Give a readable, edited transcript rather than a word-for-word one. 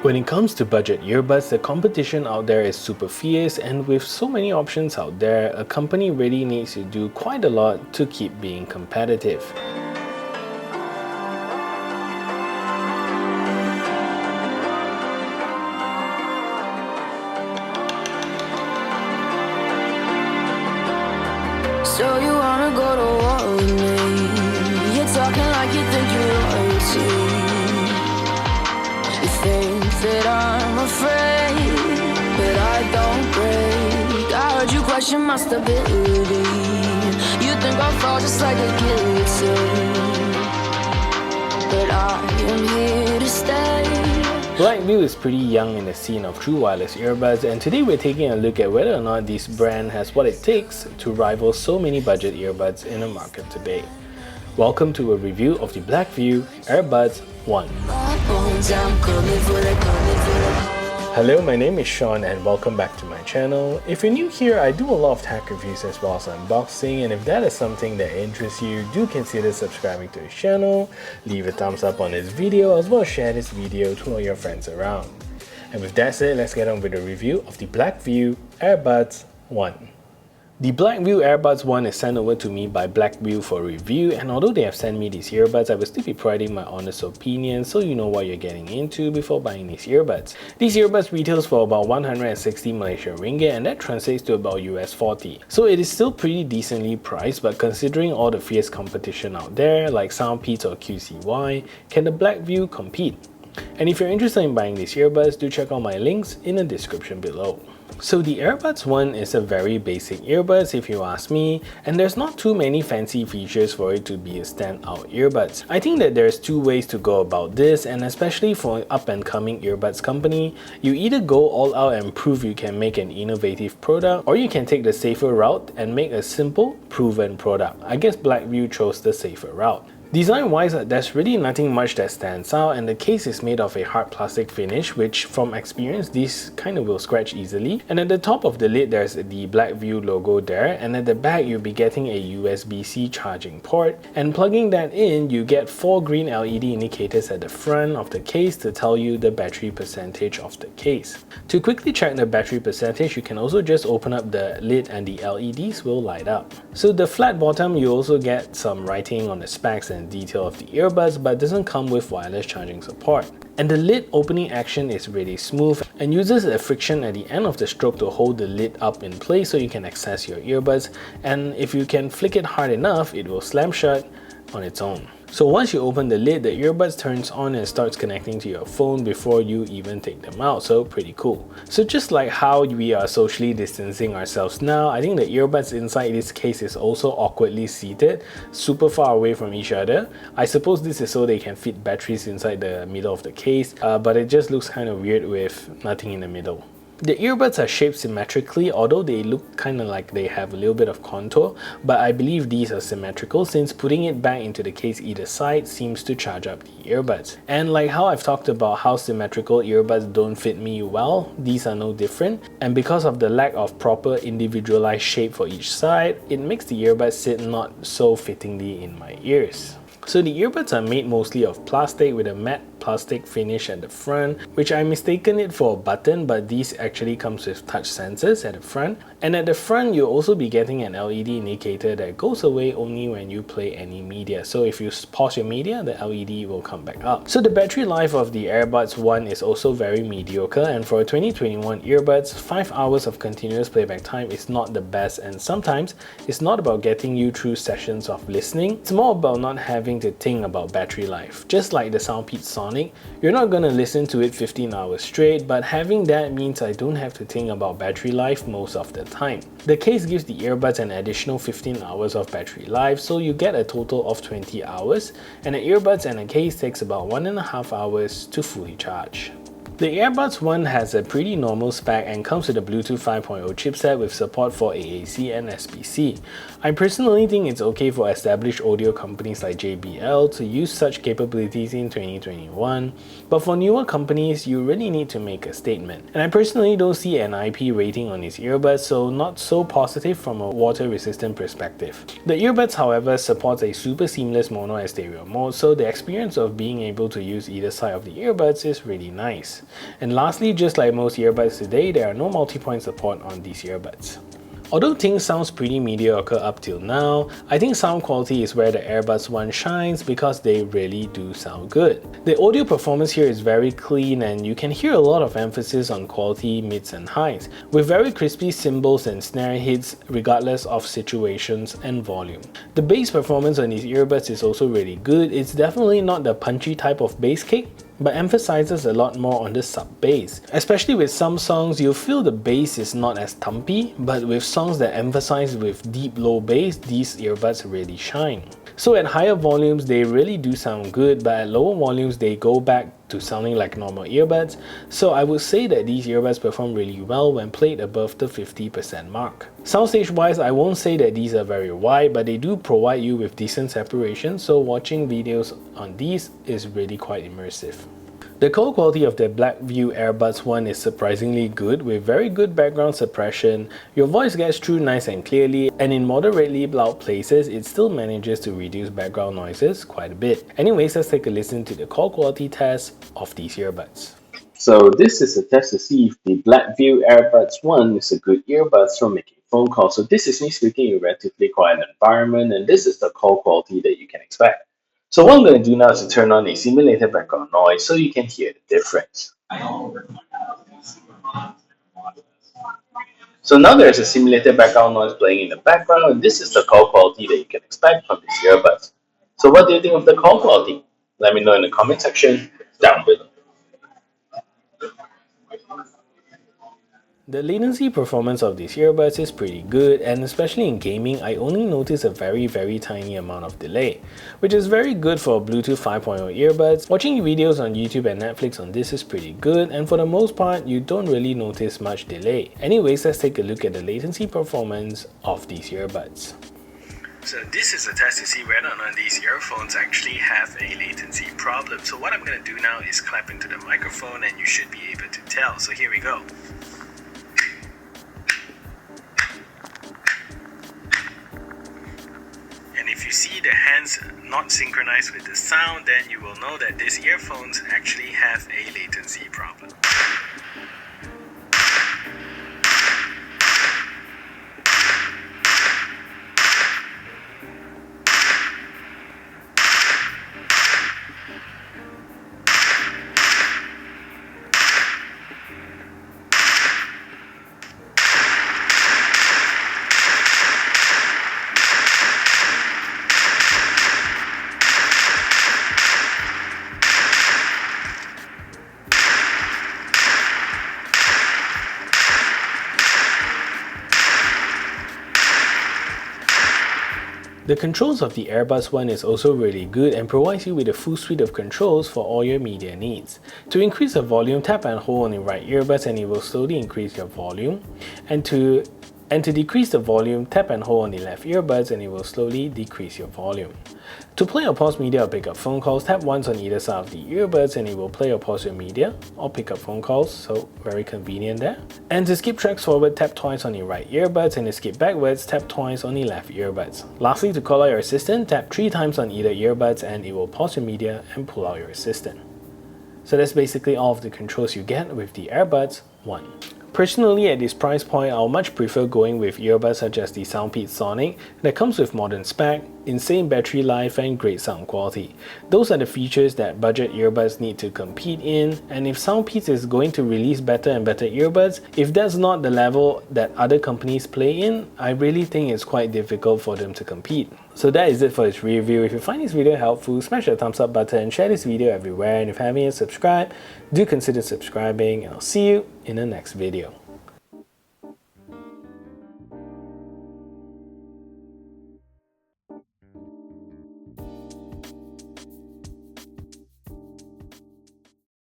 When it comes to budget earbuds, the competition out there is super fierce, and with so many options out there, a company really needs to do quite a lot to keep being competitive. So you wanna go to war with me? You're talking like you think you're royalty. You think that I'm afraid, but I don't break. I heard you question my stability. You think I'll fall just like a guillotine, but I am here to stay. Blackview is pretty young in the scene of true wireless earbuds, and today we're taking a look at whether or not this brand has what it takes to rival so many budget earbuds in the market today. Welcome to a review of the Blackview Airbuds 1. Hello, my name is Sean and welcome back to my channel. If you're new here, I do a lot of tech reviews as well as unboxing, and if that is something that interests you, do consider subscribing to the channel, leave a thumbs up on this video, as well as share this video to all your friends around. And with that said, let's get on with the review of the Blackview Airbuds 1. The Blackview Airbuds 1 is sent over to me by Blackview for review, and although they have sent me these earbuds, I will still be providing my honest opinion so you know what you're getting into before buying these earbuds. These earbuds retails for about 160 Malaysian ringgit, and that translates to about US 40. So it is still pretty decently priced, but considering all the fierce competition out there like Soundpeats or QCY, can the Blackview compete? And if you're interested in buying these earbuds, do check out my links in the description below. So the Airbuds 1 is a very basic earbuds if you ask me, and there's not too many fancy features for it to be a standout earbuds. I think that there's two ways to go about this, and especially for an up and coming earbuds company, you either go all out and prove you can make an innovative product, or you can take the safer route and make a simple, proven product. I guess Blackview chose the safer route. Design-wise, there's really nothing much that stands out, and the case is made of a hard plastic finish, which from experience, these kind of will scratch easily. And at the top of the lid, there's the Blackview logo there, and at the back, you'll be getting a USB-C charging port. And plugging that in, you get 4 green LED indicators at the front of the case to tell you the battery percentage of the case. To quickly check the battery percentage, you can also just open up the lid and the LEDs will light up. So the flat bottom, you also get some writing on the specs and detail of the earbuds, but doesn't come with wireless charging support. And the lid opening action is really smooth and uses a friction at the end of the stroke to hold the lid up in place so you can access your earbuds, and if you can flick it hard enough, it will slam shut on its own. So once you open the lid, the earbuds turns on and starts connecting to your phone before you even take them out, so pretty cool. So just like how we are socially distancing ourselves now, I think the earbuds inside this case is also awkwardly seated, super far away from each other. I suppose this is so they can fit batteries inside the middle of the case, but it just looks kind of weird with nothing in the middle. The earbuds are shaped symmetrically, although they look kind of like they have a little bit of contour, but I believe these are symmetrical since putting it back into the case either side seems to charge up the earbuds. And like how I've talked about how symmetrical earbuds don't fit me well, these are no different, and because of the lack of proper individualized shape for each side, it makes the earbuds sit not so fittingly in my ears. So the earbuds are made mostly of plastic with a matte plastic finish at the front, which I mistaken it for a button, but these actually comes with touch sensors at the front. And at the front, you'll also be getting an LED indicator that goes away only when you play any media. So if you pause your media, the LED will come back up. So the battery life of the Airbuds 1 is also very mediocre, and for a 2021 earbuds, 5 hours of continuous playback time is not the best, and sometimes it's not about getting you through sessions of listening, it's more about not having to think about battery life. Just like the Soundpeats Sonic, you're not gonna listen to it 15 hours straight, but having that means I don't have to think about battery life most of the time. The case gives the earbuds an additional 15 hours of battery life, so you get a total of 20 hours, and the earbuds and a case takes about 1.5 hours to fully charge. The Airbuds 1 has a pretty normal spec and comes with a Bluetooth 5.0 chipset with support for AAC and SBC. I personally think it's okay for established audio companies like JBL to use such capabilities in 2021, but for newer companies, you really need to make a statement. And I personally don't see an IP rating on these earbuds, so not so positive from a water-resistant perspective. The earbuds, however, supports a super seamless mono and stereo mode, so the experience of being able to use either side of the earbuds is really nice. And lastly, just like most earbuds today, there are no multi-point support on these earbuds. Although things sounds pretty mediocre up till now, I think sound quality is where the Earbuds One shines because they really do sound good. The audio performance here is very clean and you can hear a lot of emphasis on quality, mids and highs, with very crispy cymbals and snare hits regardless of situations and volume. The bass performance on these earbuds is also really good. It's definitely not the punchy type of bass kick, but emphasizes a lot more on the sub-bass. Especially with some songs, you'll feel the bass is not as thumpy, but with songs that emphasize with deep low bass, these earbuds really shine. So at higher volumes, they really do sound good, but at lower volumes, they go back to sounding like normal earbuds. So I would say that these earbuds perform really well when played above the 50% mark. Soundstage wise, I won't say that these are very wide, but they do provide you with decent separation, so watching videos on these is really quite immersive. The call quality of the Blackview Airbuds One is surprisingly good with very good background suppression. Your voice gets through nice and clearly, and in moderately loud places, it still manages to reduce background noises quite a bit. Anyways, let's take a listen to the call quality test of these earbuds. So this is a test to see if the Blackview Airbuds One is a good earbuds for making phone calls. So this is me speaking in a relatively quiet environment, and this is the call quality that you can expect. So what I'm going to do now is to turn on a simulated background noise so you can hear the difference. So now there's a simulated background noise playing in the background, and this is the call quality that you can expect from these earbuds. So what do you think of the call quality? Let me know in the comment section down below. The latency performance of these earbuds is pretty good, and especially in gaming, I only notice a very tiny amount of delay, which is very good for Bluetooth 5.0 earbuds. Watching videos on YouTube and Netflix on this is pretty good, and for the most part, you don't really notice much delay. Anyways, let's take a look at the latency performance of these earbuds. So this is a test to see whether or not these earphones actually have a latency problem. So what I'm going to do now is clap into the microphone and you should be able to tell. So here we go. If you see the hands not synchronized with the sound, then you will know that these earphones actually have a latency problem. The controls of the Earbuds One is also really good and provides you with a full suite of controls for all your media needs. To increase the volume, tap and hold on the right earbuds and it will slowly increase your volume. And to decrease the volume, tap and hold on the left earbuds and it will slowly decrease your volume. To play or pause media or pick up phone calls, tap once on either side of the earbuds and it will play or pause your media or pick up phone calls, so very convenient there. And to skip tracks forward, tap twice on the right earbuds, and to skip backwards, tap twice on the left earbuds. Lastly, to call out your assistant, tap 3 times on either earbuds and it will pause your media and pull out your assistant. So that's basically all of the controls you get with the Earbuds One. Personally, at this price point, I'll much prefer going with earbuds such as the Soundpeak Sonic that comes with modern spec, insane battery life and great sound quality. Those are the features that budget earbuds need to compete in, and if Soundpeak is going to release better and better earbuds, if that's not the level that other companies play in, I really think it's quite difficult for them to compete. So that is it for this review. If you find this video helpful, smash the thumbs up button and share this video everywhere, and if you haven't yet subscribed, do consider subscribing, and I'll see you in the next video.